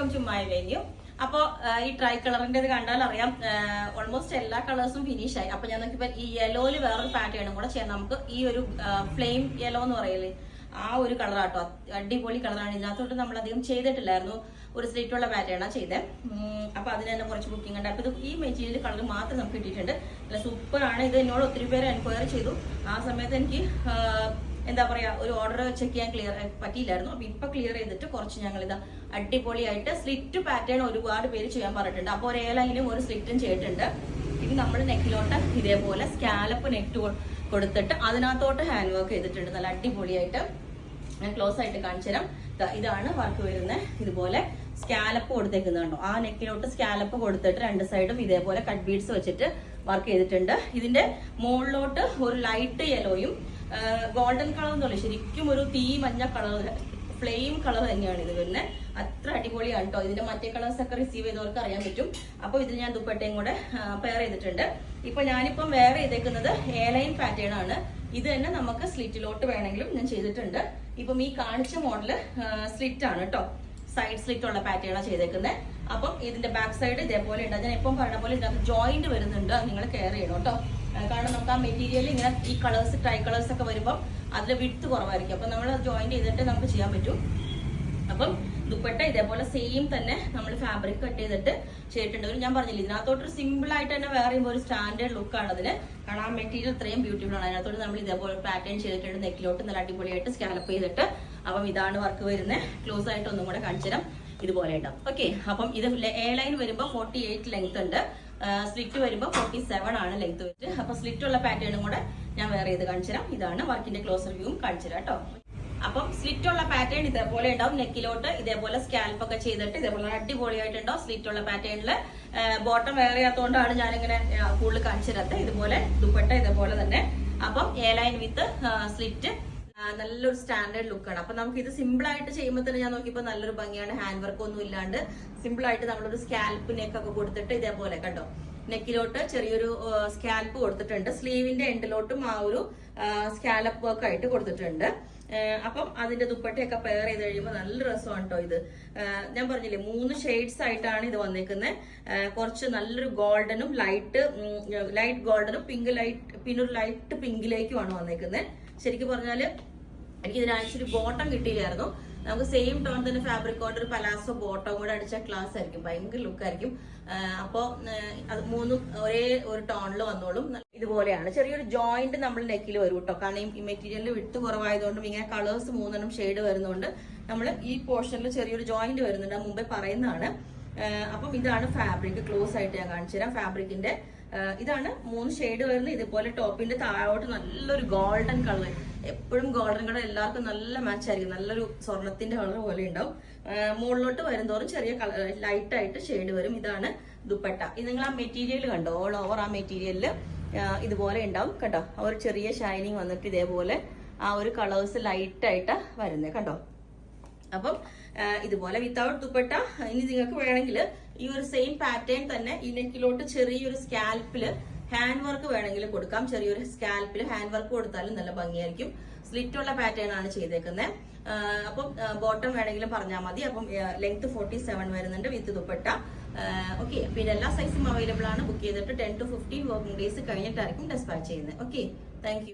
Welcome to my venue. അപ്പോൾ ഈ try കളറിന്റെ കണ്ടാൽ അറിയാം ഓൾമോസ്റ്റ് എല്ലാ കളേഴ്സും ഫിനിഷ് ആയി. അപ്പൊ ഞാൻ നോക്കിയപ്പോൾ ഈ യെലോയില് വേറൊരു പാറ്റേണും കൂടെ ചെയ്യാൻ നമുക്ക് ഈ ഒരു ഫ്ലെയിം യെല്ലോ എന്ന് പറയല്ലേ ആ ഒരു കളറാട്ടോ. അടിപൊളി കളറാണ്. ഇതിനകത്തോട്ട് നമ്മൾ അധികം ചെയ്തിട്ടില്ലായിരുന്നു. ഒരു സ്ലിറ്റുള്ള പാറ്റേണാണ് ചെയ്തത്. അപ്പൊ അതിന് തന്നെ കുറച്ച് ബുക്കിംഗ് ഉണ്ട്. അപ്പൊ ഇത് ഈ മെറ്റീരിയൽ കളർ മാത്രം നമുക്ക് കിട്ടിയിട്ടുണ്ട്. അല്ല സൂപ്പർ ആണ്. ഇത് എന്നോട് ഒത്തിരി പേര് എൻക്വയറി ചെയ്തു. ആ സമയത്ത് എനിക്ക് എന്താ പറയാ ഒരു ഓർഡർ ചെക്ക് ചെയ്യാൻ ക്ലിയർ പറ്റിയില്ലായിരുന്നു. അപ്പൊ ഇപ്പൊ ക്ലിയർ ചെയ്തിട്ട് കുറച്ച് ഞങ്ങൾ ഇതാ അടിപൊളിയായിട്ട് സ്ലിറ്റ് പാറ്റേൺ ഒരുപാട് പേര് ചെയ്യാൻ പറഞ്ഞിട്ടുണ്ട്. അപ്പൊ ഒരു ഏലയിലും ഒരു സ്ലിറ്റും ചെയ്തിട്ടുണ്ട്. ഇനി നമ്മൾ നെക്കിലോട്ട് ഇതേപോലെ സ്കാലപ്പ് നെക്ക് കൊടുത്തിട്ട് അതിനകത്തോട്ട് ഹാൻഡ് വർക്ക് ചെയ്തിട്ടുണ്ട്. നല്ല അടിപൊളിയായിട്ട് ഞാൻ ക്ലോസ് ആയിട്ട് കാണിച്ചു തരാം. ഇതാണ് വർക്ക് വരുന്നത്. ഇതുപോലെ സ്കാലപ്പ് കൊടുത്തേക്കുന്നുണ്ടോ, ആ നെക്കിലോട്ട് സ്കാലപ്പ് കൊടുത്തിട്ട് രണ്ട് സൈഡും ഇതേപോലെ കട്ട് ബീഡ്സ് വെച്ചിട്ട് വർക്ക് ചെയ്തിട്ടുണ്ട്. ഇതിന്റെ മുകളിലോട്ട് ഒരു ലൈറ്റ് യെലോയും ഗോൾഡൻ കളർ എന്നല്ല, ശരിക്കും ഒരു തീ മഞ്ഞ കളർ ഫ്ലെയിം കളർ തന്നെയാണ് ഇത് വരുന്നത്. അത്ര അടിപൊളിയാണ് കേട്ടോ. ഇതിന്റെ മറ്റേ കളേഴ്സ് ഒക്കെ റിസീവ് ചെയ്തവർക്ക് അറിയാൻ പറ്റും. അപ്പൊ ഇതിൽ ഞാൻ ദുപ്പട്ടയും കൂടെ പെയർ ചെയ്തിട്ടുണ്ട്. ഇപ്പൊ ഞാനിപ്പം വെയർ ചെയ്തേക്കുന്നത് എയർലൈൻ പാറ്റേൺ ആണ്. ഇത് തന്നെ നമുക്ക് സ്ലിറ്റിലോട്ട് വേണമെങ്കിലും ഞാൻ ചെയ്തിട്ടുണ്ട്. ഇപ്പം ഈ കാണിച്ച മോഡല് സ്ലിറ്റ് ആണ് കേട്ടോ. സൈഡ് സ്ലിറ്റ് ഉള്ള പാറ്റേണാണ് ചെയ്തേക്കുന്നത്. അപ്പം ഇതിന്റെ ബാക്ക് സൈഡ് ഇതേപോലെ ഉണ്ട്. ഞാൻ എപ്പം പറഞ്ഞ പോലെ ഇതിനകത്ത് ജോയിന്റ് വരുന്നുണ്ട്. നിങ്ങൾ കെയർ ചെയ്യണം കേട്ടോ. കാരണം നമുക്ക് ആ മെറ്റീരിയൽ ഇങ്ങനെ ഈ കളേഴ്സ് ട്രൈ കളേഴ്സ് ഒക്കെ വരുമ്പോൾ അതിൽ വിഡ്ത്ത് കുറവായിരിക്കും. അപ്പം നമ്മൾ ജോയിന്റ് ചെയ്തിട്ട് നമുക്ക് ചെയ്യാൻ പറ്റും. അപ്പം ദുപ്പട്ട ഇതേപോലെ സെയിം തന്നെ നമ്മൾ ഫാബ്രിക് കട്ട് ചെയ്തിട്ട് ചെയ്തിട്ടുണ്ട്. ഞാൻ പറഞ്ഞില്ല, ഇതിനകത്തോട്ട് സിമ്പിൾ ആയിട്ട് തന്നെ വേറെ ഒരു സ്റ്റാൻഡേർഡ് ലുക്കാണ് അതിന്. കാരണം ആ മെറ്റീരിയൽ ഇത്രയും ബ്യൂട്ടിഫുൾ ആണ്. അതിനകത്തോട്ട് നമ്മൾ ഇതേപോലെ പാറ്റേൺ ചെയ്തിട്ടുണ്ട്. നെക്കിലോട്ട് നല്ല അടിപൊളിയായിട്ട് സ്കാലപ്പ് ചെയ്തിട്ട്. അപ്പം ഇതാണ് വർക്ക് വരുന്നത്. ക്ലോസ് ആയിട്ട് ഒന്നും കൂടെ കാണിച്ചു തരാം. ഇതുപോലെ ഉണ്ടാവും. ഓക്കെ, അപ്പം ഇത് എ ലൈൻ വരുമ്പോൾ 48 ലെങ്ത് ഉണ്ട്. സ്ലിറ്റ് വരുമ്പോൾ 47 ആണ് ലെങ്ത് വെച്ചിട്ട്. അപ്പൊ സ്ലിറ്റ് ഉള്ള പാറ്റേണും കൂടെ ഞാൻ വേറെ ചെയ്ത് കാണിച്ചു തരാം. ഇതാണ് വർക്കിന്റെ ക്ലോസർ വ്യൂവും കാണിച്ചു തരാം കേട്ടോ. അപ്പം സ്ലിറ്റ് ഉള്ള പാറ്റേൺ ഇതേപോലെ ഉണ്ടാവും. നെക്കിലോട്ട് ഇതേപോലെ സ്കാൽപ്പ് ഒക്കെ ചെയ്തിട്ട് ഇതേപോലെ അടിപൊളിയായിട്ടുണ്ടാവും. സ്ലിറ്റ് ഉള്ള പാറ്റേണില് ബോട്ടം വേറെ ചെയ്യാത്തതുകൊണ്ടാണ് ഞാനിങ്ങനെ കൂടുതൽ കാണിച്ചു തരാത്തത്. ഇതുപോലെ ദുപ്പട്ട ഇതേപോലെ തന്നെ. അപ്പം എ ലൈൻ വിത്ത് സ്ലിറ്റ് നല്ലൊരു സ്റ്റാൻഡേർഡ് ലുക്കാണ്. അപ്പൊ നമുക്ക് ഇത് സിമ്പിൾ ആയിട്ട് ചെയ്യുമ്പോൾ തന്നെ ഞാൻ നോക്കിയപ്പോൾ നല്ലൊരു ഭംഗിയാണ്. ഹാൻഡ് വർക്ക് ഒന്നും ഇല്ലാണ്ട് സിമ്പിൾ ആയിട്ട് നമ്മളൊരു സ്കാൽപ്പ് നെക്കൊക്കെ കൊടുത്തിട്ട് ഇതേപോലെ കണ്ടോ, നെക്കിലോട്ട് ചെറിയൊരു സ്കാൽപ്പ് കൊടുത്തിട്ടുണ്ട്. സ്ലീവിന്റെ എൻഡിലോട്ടും ആ ഒരു സ്കാലപ്പ് വർക്ക് ആയിട്ട് കൊടുത്തിട്ടുണ്ട്. അപ്പം അതിന്റെ ദുപ്പട്ടയൊക്കെ പെയർ ചെയ്ത് കഴിയുമ്പോൾ നല്ല രസമാണ് കേട്ടോ. ഇത് ഞാൻ പറഞ്ഞില്ലേ 3 ഷെയ്ഡ്സ് ആയിട്ടാണ് ഇത് വന്നേക്കുന്നത്. കുറച്ച് നല്ലൊരു ഗോൾഡനും ലൈറ്റ് ഗോൾഡനും പിന്നെ ഒരു ലൈറ്റ് പിങ്കിലേക്കുമാണ് വന്നേക്കുന്നത്. ശരിക്കും പറഞ്ഞാല് എനിക്ക് ഇതിന് ആക്ച്വലി ബോട്ടം കിട്ടിയില്ലായിരുന്നു. നമുക്ക് സെയിം ടോൺ തന്നെ ഫാബ്രിക് കൊണ്ട് ഒരു പലാസോ ബോട്ടം കൂടെ അടിച്ച ക്ലാസ് ആയിരിക്കും, ഭയങ്കര ലുക്കായിരിക്കും. അപ്പോൾ അത് 3ഉം ഒരേ ഒരു ടോണിൽ വന്നോളും. ഇതുപോലെയാണ്. ചെറിയൊരു ജോയിന്റ് നമ്മൾ നെക്കിൽ വരും കേട്ടോ. കാരണം ഈ മെറ്റീരിയലിൽ വിട്ട് കുറവായതുകൊണ്ടും ഇങ്ങനെ കളേഴ്സ് 3 ഷെയ്ഡ് വരുന്നതുകൊണ്ട് നമ്മൾ ഈ പോർഷനിൽ ചെറിയൊരു ജോയിന്റ് വരുന്നുണ്ട്. മുമ്പേ പറയുന്നതാണ്. അപ്പം ഇതാണ് ഫാബ്രിക്. ക്ലോസ് ആയിട്ട് ഞാൻ കാണിച്ചു തരാം. ഫാബ്രിക്കിന്റെ ഇതാണ് 3 ഷെയ്ഡ് വരുന്നത്. ഇതുപോലെ ടോപ്പിന്റെ താഴോട്ട് നല്ലൊരു ഗോൾഡൻ കളർ. എപ്പോഴും ഗോൾഡൻ കളർ എല്ലാവർക്കും നല്ല മാച്ച് ആയിരിക്കും. നല്ലൊരു സ്വർണത്തിന്റെ കളർ പോലെ ഉണ്ടാവും. മുകളിലോട്ട് വരുന്നതോറും ചെറിയ കളർ ലൈറ്റ് ആയിട്ട് ഷെയ്ഡ് വരും. ഇതാണ് ദുപ്പട്ട. ഇത് നിങ്ങൾ ആ മെറ്റീരിയൽ കണ്ടോ, ഓൾ ഓവർ ആ മെറ്റീരിയലില് ഇതുപോലെ ഉണ്ടാവും കണ്ടോ. ആ ഒരു ചെറിയ ഷൈനിങ് വന്നിട്ട് ഇതേപോലെ ആ ഒരു കളേഴ്സ് ലൈറ്റ് ആയിട്ട് വരുന്നത് കണ്ടോ. അപ്പം ഇതുപോലെ വിത്തൗട്ട് ദുപ്പട്ട. ഇനി നിങ്ങൾക്ക് വേണമെങ്കിൽ ഈ ഒരു സെയിം പാറ്റേൺ തന്നെ ഈ നെക്കിലോട്ട് ചെറിയൊരു സ്കാൽപ്പില് ഹാൻഡ് വർക്ക് വേണമെങ്കിൽ കൊടുക്കാം. ചെറിയൊരു സ്കാൽപ്പിൽ ഹാൻഡ് വർക്ക് കൊടുത്താലും നല്ല ഭംഗിയായിരിക്കും. സ്ലിറ്റ് ഉള്ള പാറ്റേൺ ആണ് ചെയ്തേക്കുന്നത്. അപ്പം ബോട്ടം വേണമെങ്കിലും പറഞ്ഞാൽ മതി. അപ്പം ലെങ്ത് 47 വരുന്നുണ്ട് വിത്ത് ദുപ്പട്ട. ഓക്കെ, പിന്നെ എല്ലാ സൈസും അവൈലബിൾ ആണ്. ബുക്ക് ചെയ്തിട്ട് 10 to 15 വർക്കിംഗ് ഡേയ്സ് കഴിഞ്ഞിട്ടായിരിക്കും ഡെസ്പാച്ച് ചെയ്യുന്നത്. Okay, thank you.